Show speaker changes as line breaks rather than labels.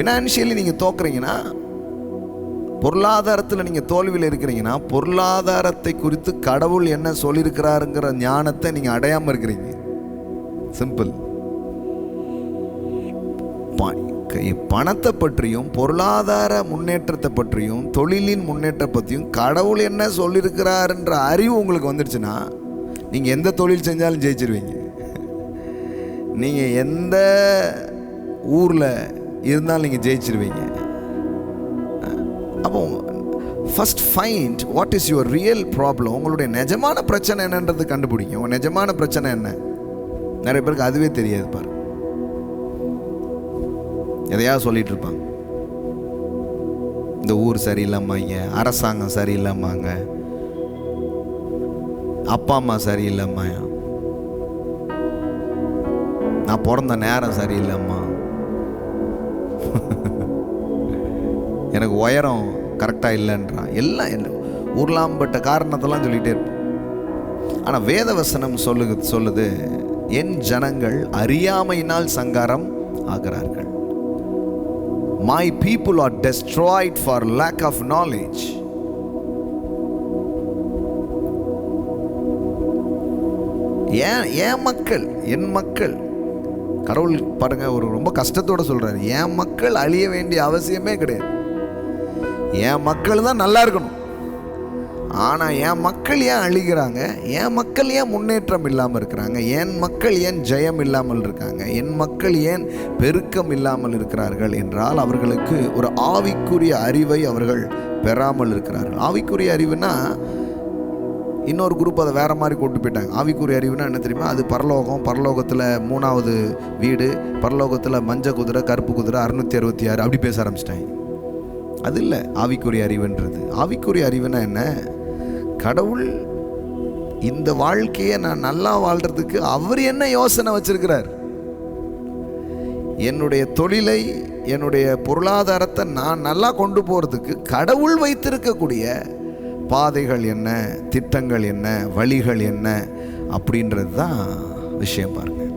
Financially நீங்கள் தோக்குறீங்கன்னா, பொருளாதாரத்தில் நீங்கள் தோல்வியில் இருக்கிறீங்கன்னா, பொருளாதாரத்தை குறித்து கடவுள் என்ன சொல்லியிருக்கிறாருங்கிற ஞானத்தை நீங்கள் அடையாமல் இருக்கிறீங்க. சிம்பிள். பணத்தை பற்றியும் பொருளாதார முன்னேற்றத்தை பற்றியும் தொழிலின் முன்னேற்றத்தை பற்றியும் கடவுள் என்ன சொல்லியிருக்கிறாருன்ற அறிவு உங்களுக்கு வந்துடுச்சுன்னா, நீங்கள் எந்த தொழில் செஞ்சாலும் ஜெயிச்சிருவீங்க. நீங்கள் எந்த ஊரில் இருந்தாலும் நீங்கள் ஜெயிச்சிருவீங்க. அப்போ first find what is your real problem. உங்களுடைய நிஜமான பிரச்சனை என்னன்றது கண்டுபிடிங்க. உங்கள் நிஜமான பிரச்சனை என்ன? நிறைய பேருக்கு அதுவே தெரியாது. பாரு, எதையாவது சொல்லிட்டு இருப்பாங்க. இந்த ஊர் சரியில்லாமாங்க, அரசாங்கம் சரியில்லாமாங்க, அப்பா அம்மா சரியில்லாமா, நான் பிறந்த நேரம் சரியில்லைம்மா, எனக்கு உயரம் கரெக்டாக இல்லைன்றான். எல்லாம் ஊர்லாம்பட்ட காரணத்தெல்லாம் சொல்லிகிட்டே இருப்போம். ஆனால் வேதவசனம் சொல்லுது, என் ஜனங்கள் அறியாமையினால் சங்காரம் ஆகிறார்கள். My people are destroyed for lack of knowledge. என் மக்கள், என் மக்கள், கடவுள் பாருங்க ஒரு ரொம்ப கஷ்டத்தோட சொல்றாரு, என் மக்கள் அழிய வேண்டிய அவசியமே கிடையாது. என் மக்கள் தான் நல்லா இருக்கணும். ஆனால் என் மக்கள் ஏன் அழிகிறாங்க? என் மக்கள் ஏன் முன்னேற்றம் இல்லாமல் இருக்கிறாங்க? என் மக்கள் ஏன் ஜெயம் இல்லாமல் இருக்காங்க? என் மக்கள் ஏன் பெருக்கம் இல்லாமல் இருக்கிறார்கள் என்றால், அவர்களுக்கு ஒரு ஆவிக்குரிய அறிவை அவர்கள் பெறாமல் இருக்கிறார்கள். ஆவிக்குரிய அறிவுனா இன்னொரு குரூப் அதை வேறு மாதிரி கொண்டு போயிட்டாங்க. ஆவிக்குரிய அறிவுனா என்ன தெரியுமா? அது பரலோகம், பரலோகத்தில் 3வது வீடு, பரலோகத்தில் மஞ்சள் குதிரை, கருப்பு குதிரை, 666 அப்படி பேச ஆரம்பிச்சிட்டாங்க. அது இல்லை ஆவிக்குரிய அறிவுன்றது. ஆவிக்குரிய அறிவுனா என்ன? கடவுள் இந்த வாழ்க்கையை நான் நல்லா வாழ்கிறதுக்கு அவர் என்ன யோசனை வச்சிருக்கிறார், என்னுடைய தொழிலை, என்னுடைய பொருளாதாரத்தை நான் நல்லா கொண்டு போகிறதுக்கு கடவுள் வைத்திருக்கக்கூடிய பாதைகள் என்ன, திட்டங்கள் என்ன, வழிகள் என்ன அப்படின்றது தான் விஷயம். பாருங்க.